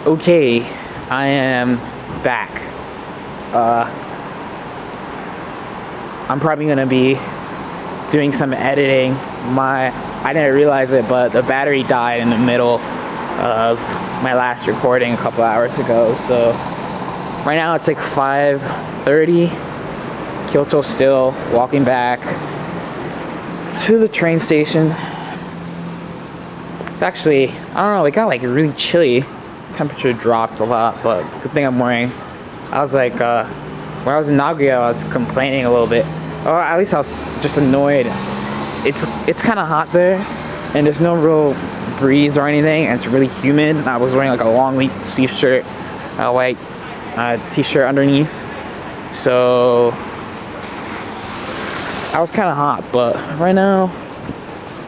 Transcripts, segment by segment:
Okay, I am back. I'm probably gonna be doing some editing. I didn't realize it, but the battery died in the middle of my last recording a couple hours ago. So right now it's like 5:30. Kyoto still, walking back to the train station. It's actually, I don't know, it got like really chilly. Temperature dropped a lot, but good thing I'm wearing. I was like, when I was in Nagoya, I was complaining a little bit. Or at least I was just annoyed. It's kind of hot there, and there's no real breeze or anything, and it's really humid. And I was wearing like a long sleeve shirt, a white t-shirt underneath. So I was kind of hot, but right now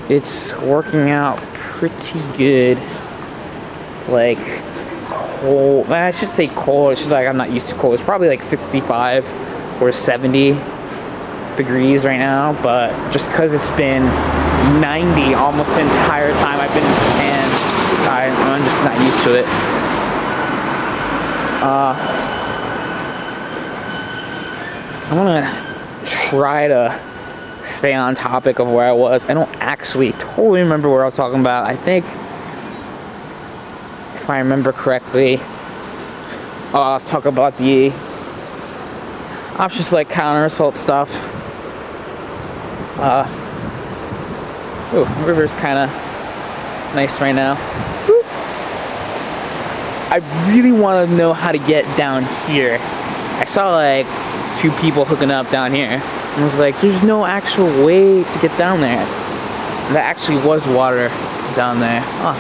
it's working out pretty good. It's like cold. I should say cold. It's just like I'm not used to cold. It's probably like 65 or 70 degrees right now, but just because it's been 90 almost the entire time I've been in Japan, I'm just not used to it. I want to try to stay on topic of where I was. I don't actually totally remember where I was talking about. I think, if I remember correctly, I was talking about the options like counter assault stuff. Oh, the river's kind of nice right now. Woo. I really want to know how to get down here. I saw like 2 people hooking up down here, and I was like, there's no actual way to get down there. And there actually was water down there. Oh,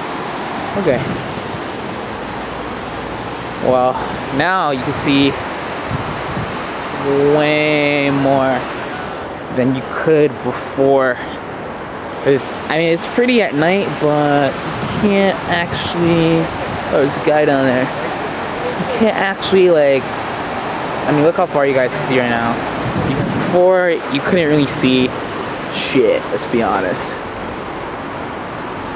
okay. Well, now you can see way more than you could before. I mean, it's pretty at night, but you can't actually... Oh, there's a guy down there. You can't actually, like... I mean, look how far you guys can see right now. Before, you couldn't really see shit, let's be honest.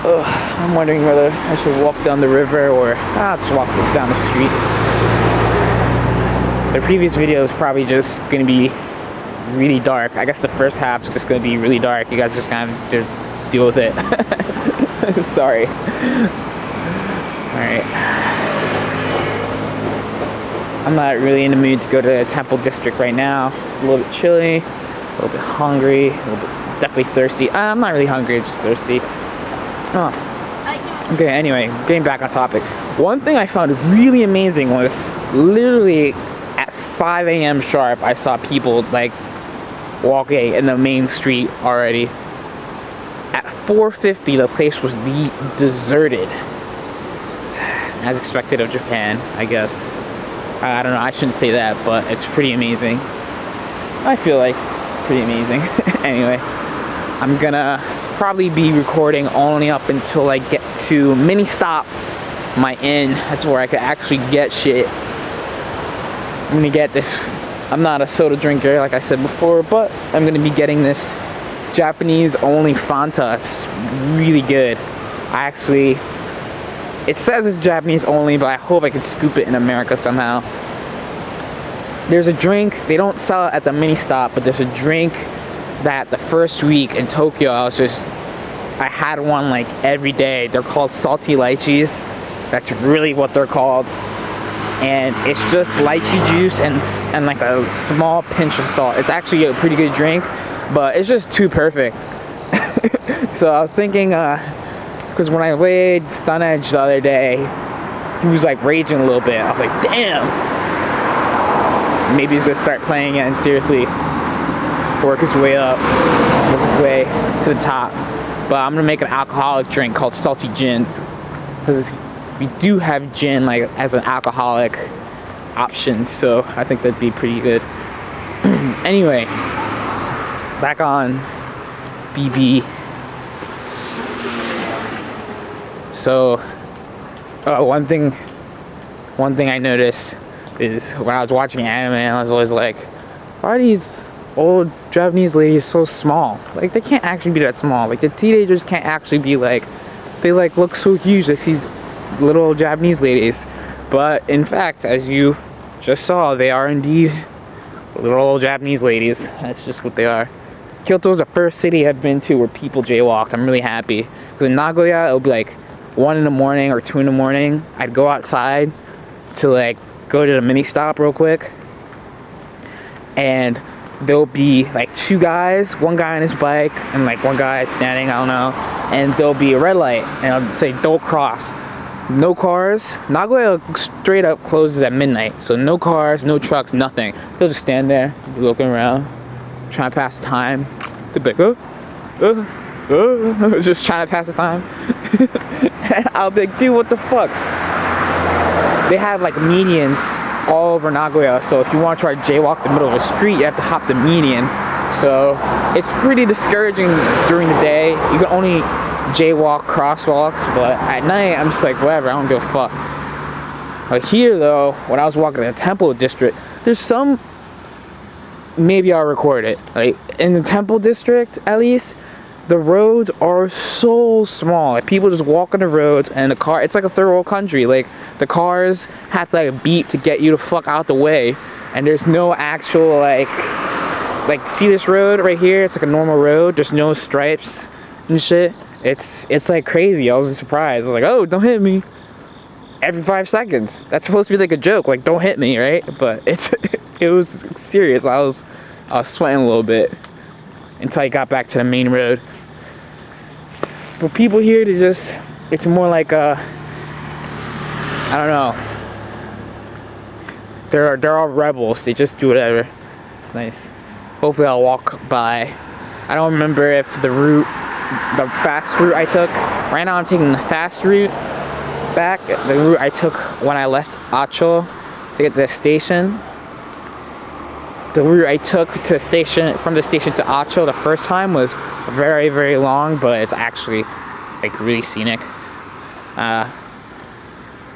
Ugh, I'm wondering whether I should walk down the river or just walk down the street. The previous video is probably just gonna be really dark. I guess the first half's just gonna be really dark. You guys just gonna have to deal with it. Sorry. Alright. I'm not really in the mood to go to the Temple District right now. It's a little bit chilly, a little bit hungry, a little bit definitely thirsty. I'm not really hungry, just thirsty. Oh. Okay, anyway, getting back on topic. One thing I found really amazing was literally at 5 a.m. sharp, I saw people like walking in the main street already. At 4:50, the place was deserted. As expected of Japan, I guess. I don't know, I shouldn't say that, but it's pretty amazing. I feel like it's pretty amazing. Anyway, I'm gonna probably be recording only up until I get to mini stop, my inn. That's where I could actually get shit. I'm gonna get this. I'm not a soda drinker, like I said before, but I'm gonna be getting this Japanese only Fanta. It's really good. It says it's Japanese only, but I hope I can scoop it in America somehow. There's a drink, they don't sell it at the mini stop, but there's a drink that the first week in Tokyo, I had one like every day. They're called salty lychees. That's really what they're called. And it's just lychee juice and like a small pinch of salt. It's actually a pretty good drink, but it's just too perfect. So I was thinking, because when I played Stun Edge the other day, he was like raging a little bit. I was like, damn! Maybe he's gonna start playing again, seriously. Work his way up, work his way to the top. But I'm gonna make an alcoholic drink called Salty Gins. Because we do have gin like as an alcoholic option, so I think that'd be pretty good. Anyway, back on BB. So, one thing I noticed is when I was watching anime, I was always like, why are these old Japanese ladies so small? Like, they can't actually be that small. Like, the teenagers can't actually be like, they like look so huge, like these little Japanese ladies. But in fact, as you just saw, they are indeed little old Japanese ladies. That's just what they are. Kyoto was the first city I've been to where people jaywalked. I'm really happy. Because in Nagoya, it would be like 1 in the morning or 2 in the morning. I'd go outside to like go to the mini stop real quick. And there'll be like 2 guys, 1 guy on his bike and like 1 guy standing, I don't know. And there'll be a red light and it'll say don't cross. No cars. Nagoya straight up closes at midnight. So no cars, no trucks, nothing. They'll just stand there, looking around, trying to pass the time. They'll be like, just trying to pass the time. And I'll be like, dude, what the fuck? They have like medians all over Nagoya, so if you want to try to jaywalk the middle of a street, you have to hop the median. So it's pretty discouraging during the day. You can only jaywalk crosswalks, but at night I'm just like, whatever, I don't give a fuck. But here though, when I was walking in the Temple District, there's some, maybe I'll record it, like in the Temple District at least, the roads are so small. Like people just walk on the roads, and the car, it's like a third world country. Like the cars have to like beep to get you the fuck out the way, and there's no actual like see this road right here? It's like a normal road. There's no stripes and shit. It's like crazy. I was surprised. I was like, oh, don't hit me. Every 5 seconds. That's supposed to be like a joke, like don't hit me, right? But it was serious. I was sweating a little bit until I got back to the main road. But people here, it's more like I don't know. They're all rebels. They just do whatever. It's nice. Hopefully I'll walk by. I don't remember if the fast route I took. Right now I'm taking the fast route back. The route I took when I left Acho to get to the station. The route I took to the station, from the station to Acho the first time was very, very long, but it's actually like really scenic.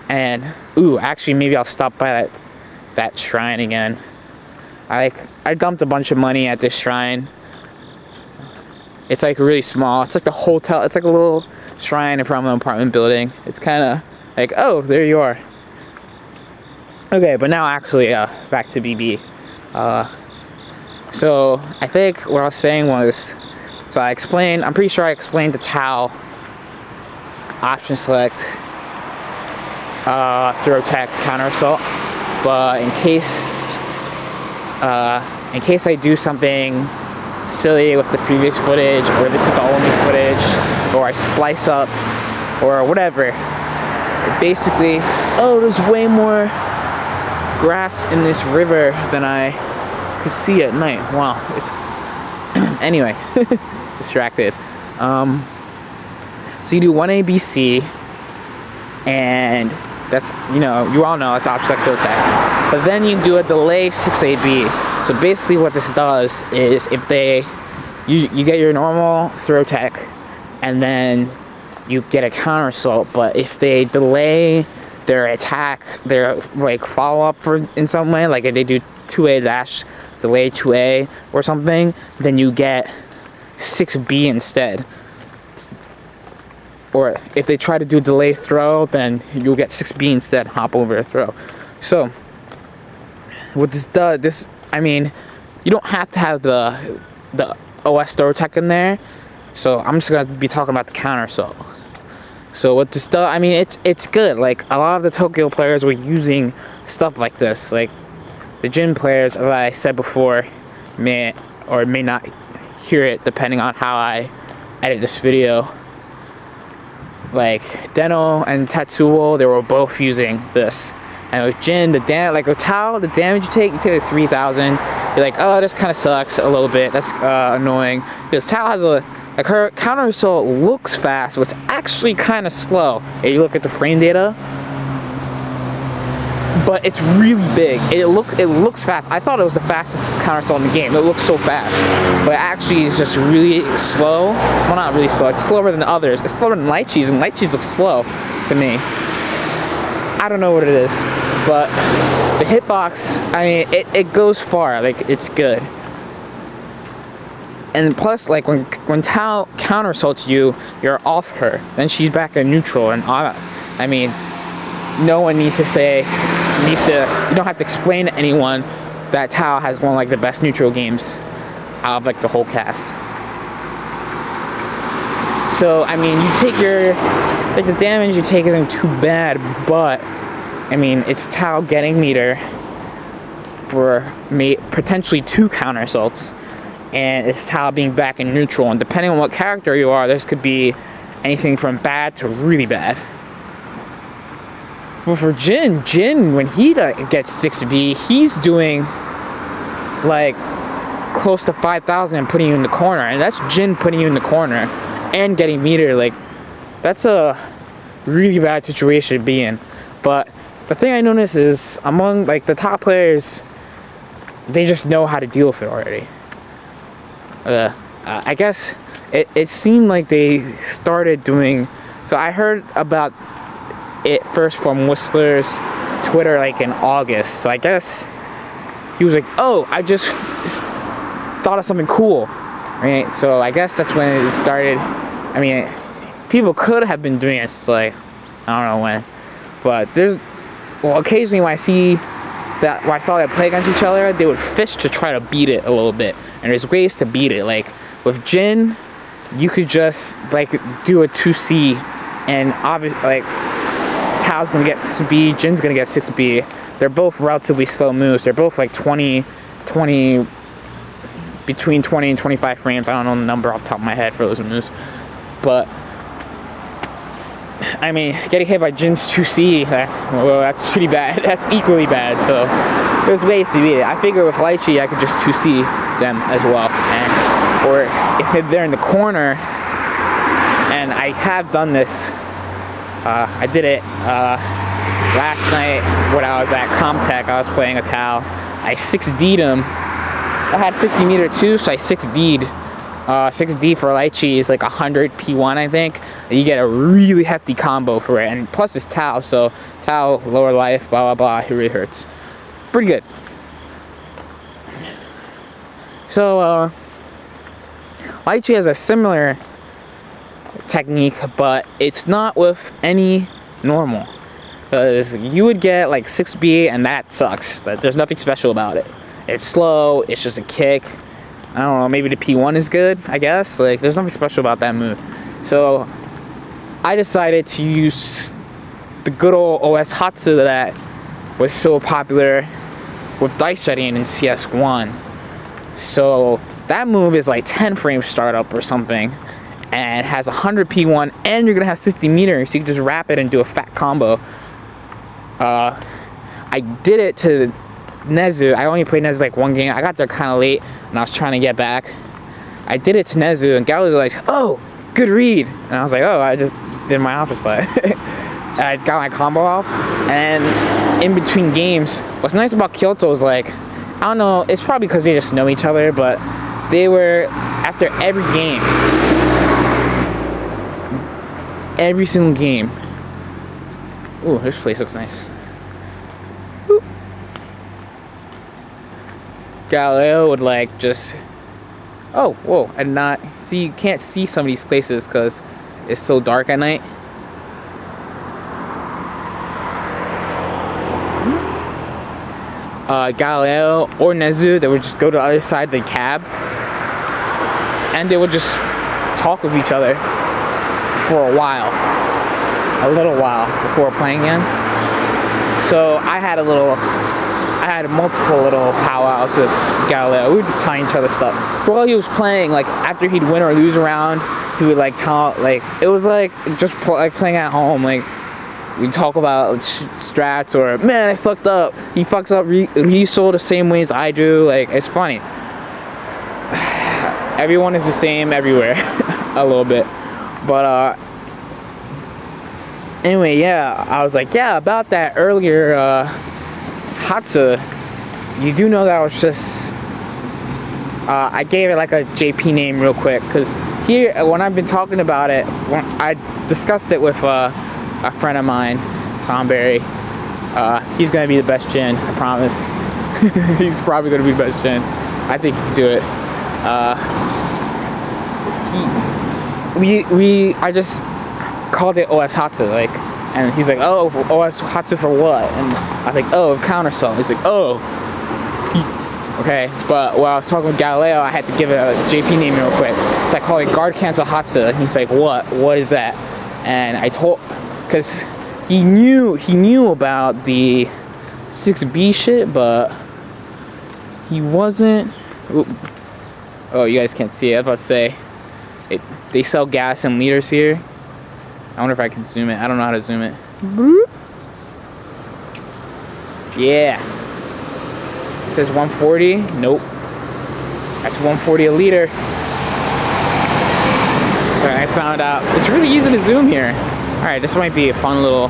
And ooh, actually maybe I'll stop by that shrine again. I dumped a bunch of money at this shrine. It's like really small. It's like the hotel. It's like a little shrine in front of an apartment building. It's kind of like, oh, there you are. Okay, but now actually back to BB. So I think what I was saying was, so I'm pretty sure I explained the Tau option select, throw tech, counter assault, but in case I do something silly with the previous footage, or this is the only footage, or I splice up, or whatever, basically, oh, there's way more grass in this river than I could see at night. Wow. Anyway, distracted. So you do 1ABC, and that's, you all know it's option select tech. But then you do a delay 6AB. So basically what this does is if you get your normal throw tech, and then you get a counter assault, but if they delay their attack, their like follow-up in some way, like if they do 2A dash delay 2A or something, then you get 6B instead. Or if they try to do delay throw, then you'll get 6B instead, hop over a throw. So what this does, I mean, you don't have to have the OS throw tech in there, so I'm just gonna be talking about the counter assault. So what this does, I mean, it's good. Like a lot of the Tokyo players were using stuff like this. Like the Jin players, as I said before, may or may not hear it depending on how I edit this video. Like Deno and Tatsuo, they were both using this. And with Jin, with Tau, the damage you take like 3,000. You're like, oh, this kind of sucks a little bit. That's annoying. Because Tau has her counter assault looks fast, but it's actually kind of slow. If you look at the frame data, but it's really big. It looks fast. I thought it was the fastest counter assault in the game. It looks so fast, but it actually is just really slow. Well, not really slow. It's slower than others. It's slower than Light Cheese, and Light Cheese looks slow to me. I don't know what it is, but the hitbox, I mean, it goes far. Like, it's good. And plus, like, when Tau counter assaults you, you're off her. Then she's back at neutral, and I mean, no one needs to you don't have to explain to anyone that Tao has one of like the best neutral games out of like the whole cast. So I mean, you take the damage you take isn't too bad, but I mean, it's Tao getting meter for potentially 2 counter assaults, and it's Tao being back in neutral, and depending on what character you are, this could be anything from bad to really bad. Well, for Jin, when he gets 6B, he's doing like close to 5,000 and putting you in the corner, and that's Jin putting you in the corner and getting meter. Like, that's a really bad situation to be in. But the thing I noticed is among like the top players, they just know how to deal with it already. I guess it seemed like they started doing. So I heard about it first from Whistler's Twitter like in August. So I guess he was like, "Oh, I just thought of something cool," right? So I guess that's when it started. I mean, people could have been doing it like I don't know when, but occasionally when I saw them play against each other, they would fish to try to beat it a little bit, and there's ways to beat it. Like with Jin, you could just like do a 2C, and obviously like Tao's gonna get 6B, Jin's gonna get 6B. They're both relatively slow moves. They're both like between 20 and 25 frames. I don't know the number off the top of my head for those moves, but I mean, getting hit by Jin's 2C, well, that's pretty bad. That's equally bad. So there's ways to beat it. I figure with Lychee, I could just 2C them as well, or if they're in the corner, and I have done this. I did it last night when I was at Comtech. I was playing a Tao. I 6D'd him. I had 50 meter too, so I 6D'd. 6D for Lychee is like 100 P1, I think. You get a really hefty combo for it, and plus it's Tao, so Tao, lower life, blah blah blah. It really hurts. Pretty good. So Lychee has a similar technique, but it's not with any normal, because you would get like 6B and that sucks. There's nothing special about it. It's slow, it's just a kick. I don't know, maybe the P1 is good, I guess. Like, there's nothing special about that move. So I decided to use the good old OS Hatsu that was so popular with dice setting in CS1. So that move is like 10 frame startup or something, and has 100 P1, and you're gonna have 50 meters, so you can just wrap it and do a fat combo. I did it to Nezu. I only played Nezu like one game. I got there kind of late, and I was trying to get back. I did it to Nezu, and Gal was like, "Oh, good read," and I was like, "Oh, I just did my office slide." I got my combo off, and in between games, what's nice about Kyoto is like, I don't know, it's probably because they just know each other, but they were, after every game, every single game. Ooh, this place looks nice. Ooh. Galileo would like just, oh, whoa, I did not see, you can't see some of these places because it's so dark at night. Galileo or Nezu, they would just go to the other side of the cab, and they would just talk with each other for a while, a little while before playing again. So I had multiple little powwows with Galileo. We were just telling each other stuff. While he was playing, like after he'd win or lose a round, he would like tell, like, it was like just like playing at home. Like, we talk about strats, or man, I fucked up. He fucks up Resoul the same way as I do. Like, it's funny. Everyone is the same everywhere, a little bit. But anyway, yeah, I was like, yeah, about that earlier Hatsu. You do know that was just I gave it like a JP name real quick, because here when I've been talking about it, when I discussed it with a friend of mine, Tom Berry. He's gonna be the best Jin, I promise. He's probably gonna be the best Jin. I think he can do it. I just called it OS Hatsu, like, And he's like, oh, OS Hatsu for what? And I was like, oh, counter assault. He's like, oh. Okay, but while I was talking with Galileo, I had to give it a JP name real quick. So I called it guard cancel Hatsu. And he's like, what? What is that? And I told, because he knew about the 6B shit, but he wasn't. Oop. Oh, you guys can't see it. I was about to say, they sell gas in liters here. I wonder if I can zoom it. I don't know how to zoom it. Boop. Yeah. It says 140. Nope. That's 140 a liter. I found out it's really easy to zoom here. Alright, this might be a fun little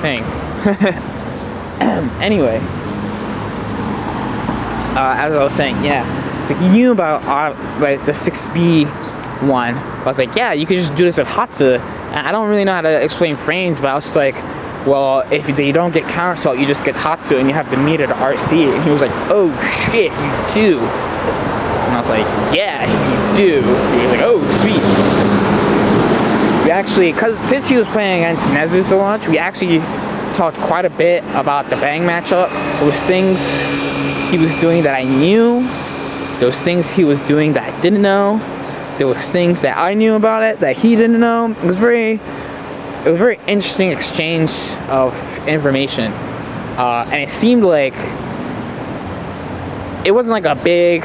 thing. Anyway, as I was saying, yeah. So he knew about like the 6B one. I was like, yeah, you could just do this with Hatsu. And I don't really know how to explain frames, but I was just like, well, if you don't get counter assault, you just get Hatsu and you have the meter to RC. And he was like, oh shit, you do. And I was like, yeah, you do. He was like, oh, sweet. We actually, since he was playing against Nezu so much, we actually talked quite a bit about the Bang matchup. There was things he was doing that I knew. There was things he was doing that I didn't know. There was things that I knew about it that he didn't know. It was a very interesting exchange of information. And it seemed like it wasn't like a big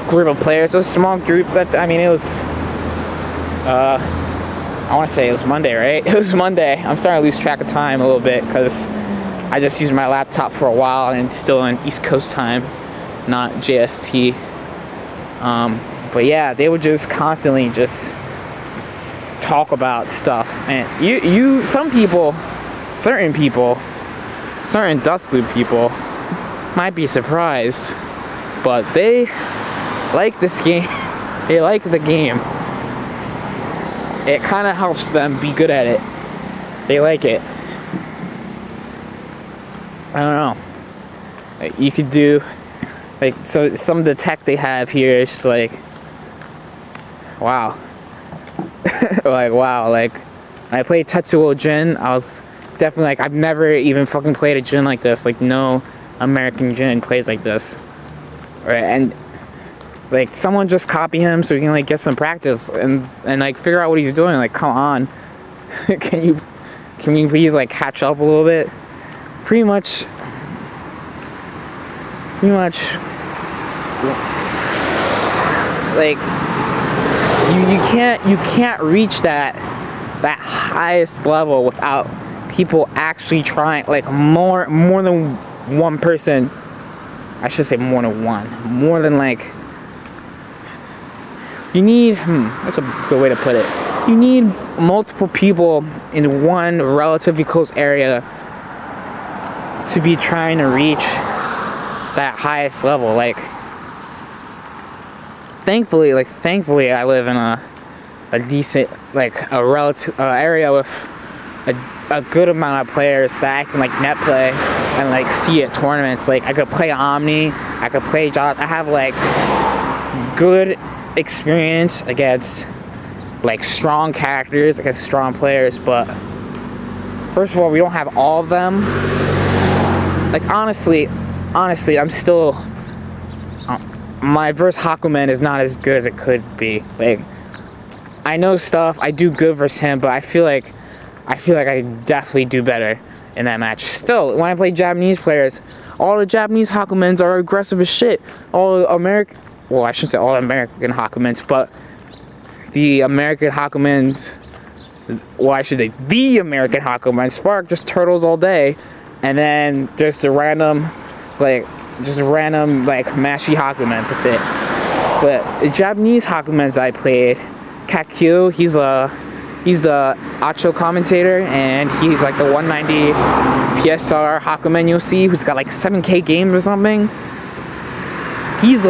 group of players. It was a small group. I mean, it was, I want to say it was Monday, right? It was Monday. I'm starting to lose track of time a little bit because I just used my laptop for a while and it's still in East Coast time, not JST. But yeah, they would just constantly just talk about stuff. And some people, certain Dust Loop people might be surprised, but they like this game. They like the game. It kind of helps them be good at it. They like it. I don't know. Like, you could do, like, so some of the tech they have here is just like, wow. Like, wow. Like, when I played Tetsuo Jin, I was definitely like, I've never even fucking played a Jin like this. Like, no American Jin plays like this. Right? And like, someone just copy him so he can like get some practice and like figure out what he's doing. Like, come on. Can you please like catch up a little bit? Pretty much like you can't reach that highest level without people actually trying, like more than one person. I should say more than one. More than like, you need, that's a good way to put it. You need multiple people in one relatively close area to be trying to reach that highest level. Like, thankfully I live in a decent, like a relative area with a good amount of players that I can like net play and like see at tournaments. Like, I could play Omni, I could play Jot. I have like good experience against like strong characters, against strong players. But first of all, we don't have all of them. Like, honestly, I'm still, my versus Hakumen is not as good as it could be. Like, I know stuff, I do good versus him, but I feel like I definitely do better in that match. Still, when I play Japanese players, all the Japanese Hakumens are aggressive as shit. All American, well, I shouldn't say all American Hakumens, but the American Hakumens, well, I should say the American Hakumen spark just turtles all day, and then there's the random mashy Hakumens. That's it. But the Japanese Hakumens I played, Kakyu, he's the Acho commentator, and he's like the 190 PSR Hakumen you'll see, who's got like 7K games or something. He's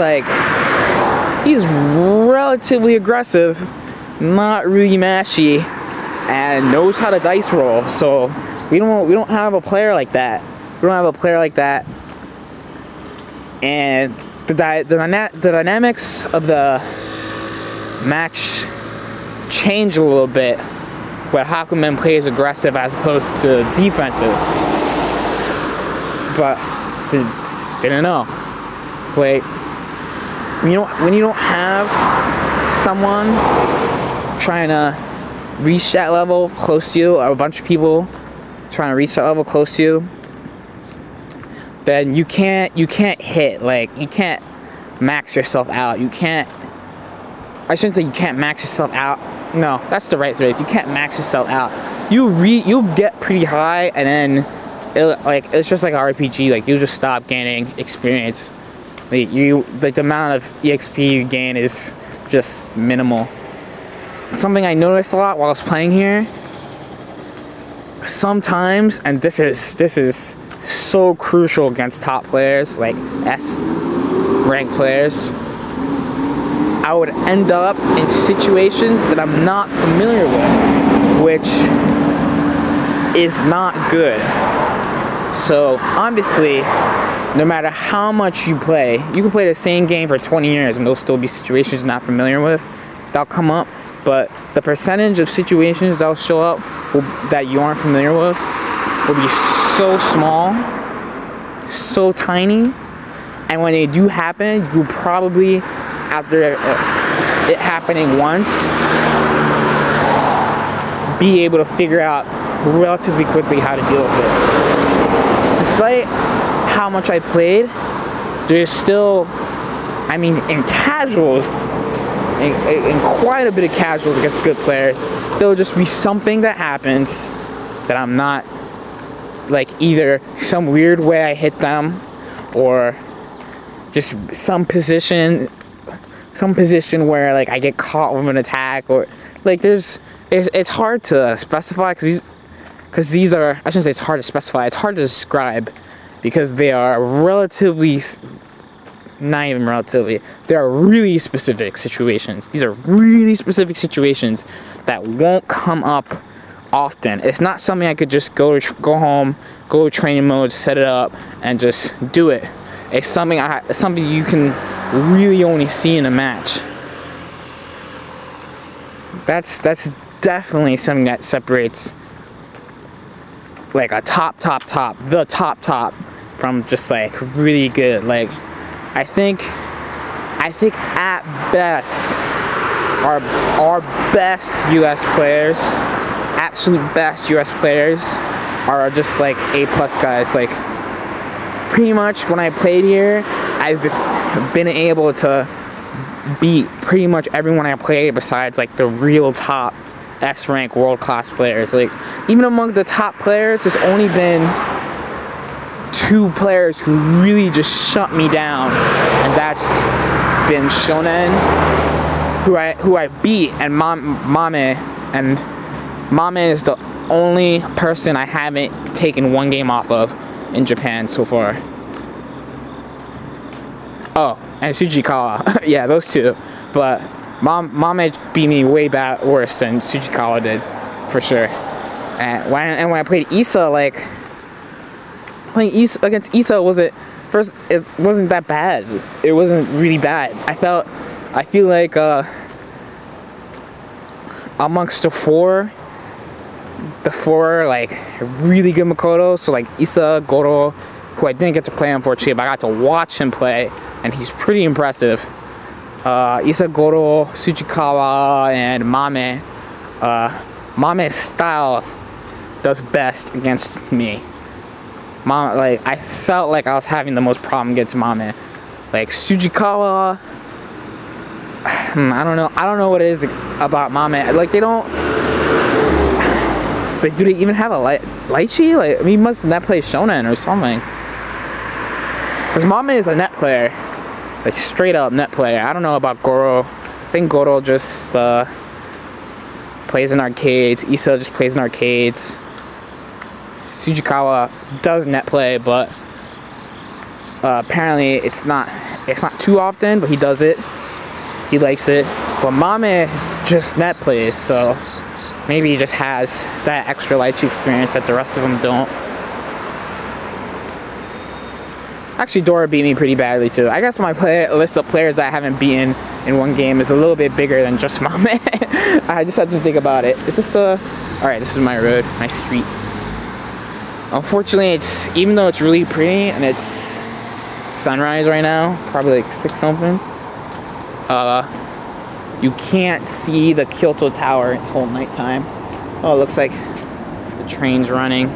relatively aggressive, not really mashy, and knows how to dice roll. So we don't have a player like that. And the dynamics of the match change a little bit But Hakumen plays aggressive as opposed to defensive. But didn't know. Like, when you don't have someone trying to reach that level close to you, or a bunch of people trying to reach that level close to you, then you can't hit. Like, you can't max yourself out. I shouldn't say you can't max yourself out. No, that's the right phrase. You can't max yourself out. You'll get pretty high, and then it's just like an RPG. Like, you just stop gaining experience. Like, the amount of EXP you gain is just minimal. Something I noticed a lot while I was playing here, sometimes, and this is so crucial against top players, like S rank players, I would end up in situations that I'm not familiar with, which is not good. So obviously, no matter how much you play, you can play the same game for 20 years and there'll still be situations you're not familiar with that'll come up. But the percentage of situations that'll show up that you aren't familiar with will be so small, so tiny, and when they do happen, you'll probably, after it happening once, be able to figure out relatively quickly how to deal with it. Despite how much I played, there's still, in casuals, in quite a bit of casuals against good players, there'll just be something that happens that I'm not, like, either some weird way I hit them, or just some position where, like, I get caught with an attack, or like it's hard to specify because these are, I shouldn't say it's hard to specify, it's hard to describe, because they are relatively, not even relatively, they are really specific situations. These are really specific situations that won't come up often. It's not something I could just go home, go to training mode, set it up, and just do it. It's something you can really only see in a match. That's definitely something that separates, like, a the top from just, like, really good. Like, I think at best, our best US players, absolute best US players, are just, like, A+ guys. Like, pretty much when I played here, I've been able to beat pretty much everyone I played besides, like, the real top S rank world class players. Like, even among the top players, there's only been 2 players who really just shut me down, and that's been Shonen, who I beat, and Mame. And Mame is the only person I haven't taken one game off of in Japan so far. Oh, and Tsujikawa. Yeah, those 2. But Mame beat me way worse than Tsujikawa did, for sure. And when I played Issa, like, playing Issa against Issa it wasn't that bad. It wasn't really bad. I feel like amongst the four like really good Makoto, so like Issa, Goro, who I didn't get to play unfortunately, but I got to watch him play, and he's pretty impressive. Issa, Goro, Tsujikawa, and Mame. Mame's style does best against me. Like, I felt like I was having the most problem against Mame. Like, Tsujikawa, I don't know what it is about Mame. Like, they don't, like, do they even have a Lychee? Like, I mean, he must net play Shonen or something. Because Mame is a net player. Like, straight up net player. I don't know about Goro. I think Goro just plays in arcades. Issa just plays in arcades. Tsujikawa does net play, but apparently it's not too often, but he does it. He likes it. But Mame just net plays, so maybe he just has that extra Lychee experience that the rest of them don't. Actually, Dora beat me pretty badly too. I guess my list of players that I haven't beaten in one game is a little bit bigger than just Mame. I just have to think about it. Is this the Alright, this is my road, my street. Unfortunately, even though it's really pretty and it's sunrise right now, probably like 6 something, you can't see the Kyoto Tower until nighttime. Oh, it looks like the train's running.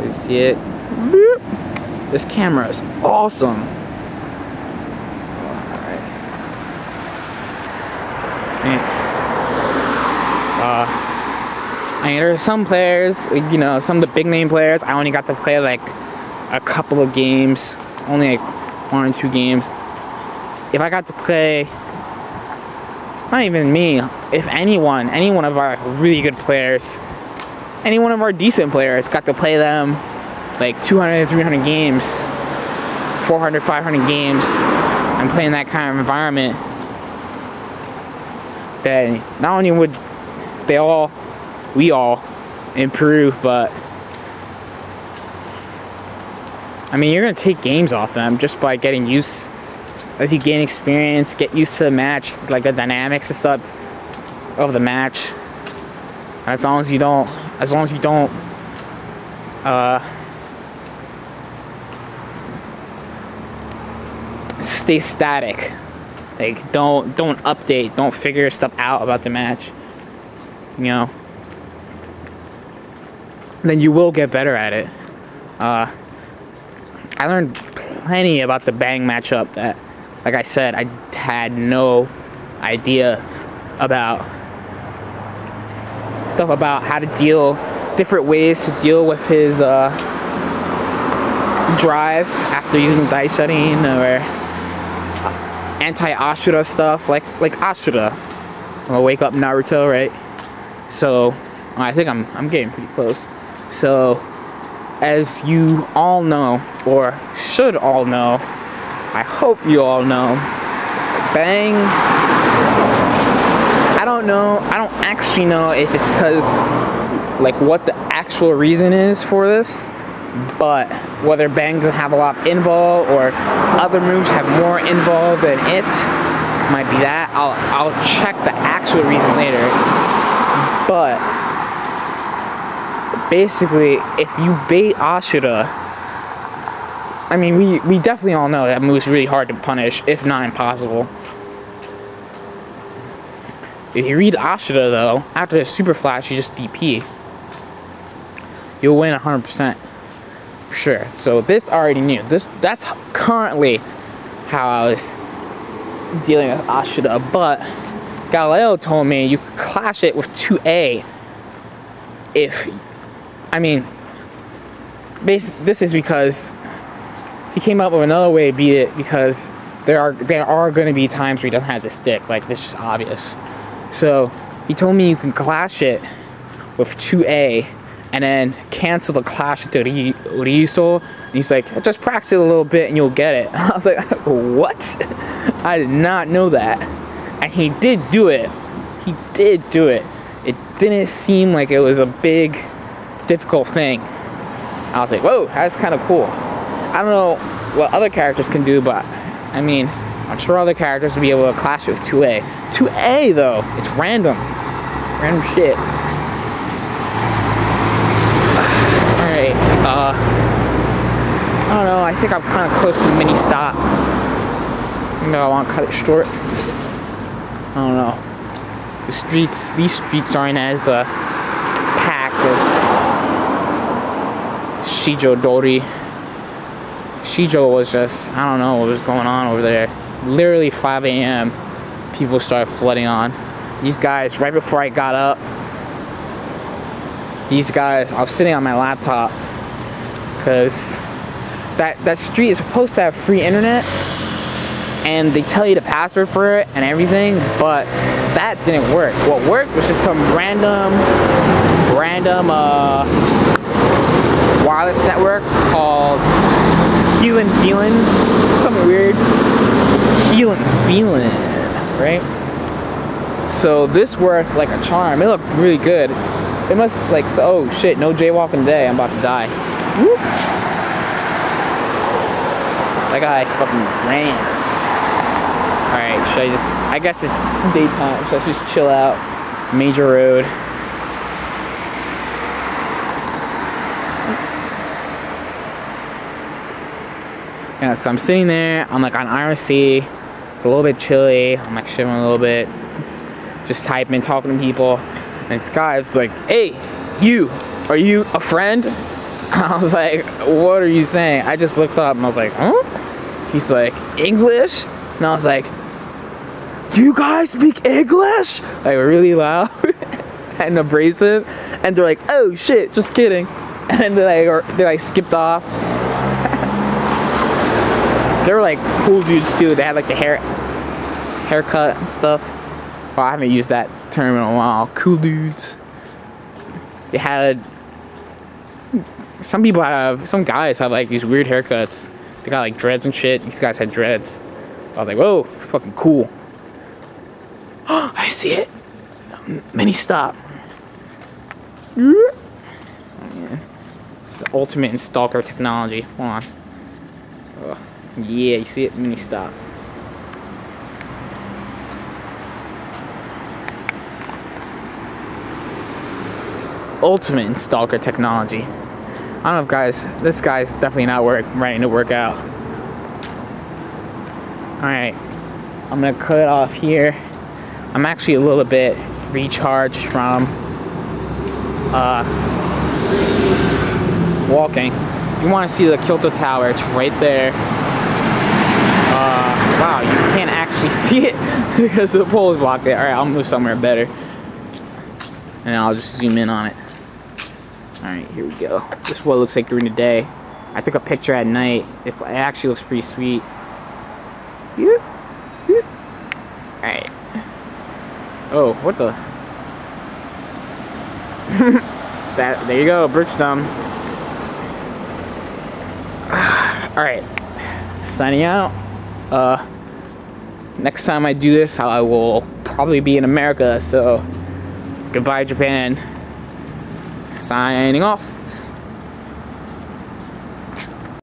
You see it? This camera is awesome. Alright. I mean, there are some players, you know, some of the big name players, I only got to play like a couple of games, only like 1 or 2 games. If I got to play, not even me, if any one of our really good players, any one of our decent players got to play them like 200, 300 games, 400, 500 games, and play in that kind of environment, then not only would we all improve, but I mean, you're gonna take games off them just by getting used. As you gain experience, get used to the match, like the dynamics and stuff of the match. As long as you don't stay static. Like don't update, don't figure stuff out about the match. You know, then you will get better at it. I learned plenty about the Bang matchup that, like I said, I had no idea about. Stuff about how to deal, different ways to deal with his drive after using dice shutting, or anti-Ashura stuff, like Ashura. I'm gonna wake up Naruto, right? So I think I'm getting pretty close. So as you all know, or should all know, I hope you all know, Bang, I don't know, I don't actually know if it's because, like, what the actual reason is for this, but whether Bang doesn't have a lot of invul or other moves have more invul than it, might be that. I'll check the actual reason later. But basically, if you bait Ashura, I mean, we definitely all know that move's really hard to punish, if not impossible. If you read Ashura though, after the super flash, you just DP. You'll win 100%. For sure. So this I already knew. That's currently how I was dealing with Ashura, but Galileo told me you could clash it with 2A if, I mean, this is because he came up with another way to beat it, because there are going to be times where he doesn't have to stick, like this is obvious. So he told me you can clash it with 2A and then cancel the clash to Ryuso, and he's like, just practice it a little bit and you'll get it. I was like, what? I did not know that. And he did do it. He did do it. It didn't seem like it was a big, difficult thing. I was like, whoa, that's kind of cool. I don't know what other characters can do, but I mean, I'm sure other characters will be able to clash with 2A. 2A though, it's random. Random shit. Alright, I don't know, I think I'm kind of close to mini stop. Maybe I want to cut it short. I don't know. These streets aren't as packed as Shijo Dori. Shijo was just, I don't know what was going on over there. Literally 5 a.m. people started flooding on. These guys, right before I got up, these guys, I was sitting on my laptop because that street is supposed to have free internet and they tell you the password for it and everything, but that didn't work. What worked was just some random wireless network called Healin' Feelin', something weird. Healin' Feelin', right? So this worked like a charm. It looked really good. It must like, oh shit, no jaywalking today. I'm about to die. Whoop. That guy fucking ran. Alright, should I just, I guess it's daytime, so I just chill out. Major road. Yeah, so I'm sitting there, I'm like on IRC, it's a little bit chilly, I'm like shivering a little bit, just typing, talking to people, and this guy's like, hey, you, are you a friend? I was like, what are you saying? I just looked up and I was like, huh? He's like, English? And I was like, you guys speak English? Like really loud and abrasive, and they're like, oh shit, just kidding, and they like skipped off. They were like cool dudes too. They had like the haircut and stuff. Well, I haven't used that term in a while. Cool dudes. They had some guys have like these weird haircuts. They got like dreads and shit. These guys had dreads. I was like, whoa, fucking cool. Oh, I see it. Mini stop. It's the ultimate in stalker technology. Hold on. Oh, yeah, you see it? Mini stop. Ultimate in stalker technology. I don't know if guys, this guy's definitely not ready to work out. Alright, I'm gonna cut it off here. I'm actually a little bit recharged from walking. You want to see the Kyoto Tower, it's right there. Wow, you can't actually see it because the pole is blocked there. Alright, I'll move somewhere better and I'll just zoom in on it. Alright, here we go. This is what it looks like during the day. I took a picture at night. It actually looks pretty sweet. Alright. Oh, what the? There you go, Bridgestone. Alright. Signing out. Next time I do this, I will probably be in America, so goodbye, Japan. Signing off.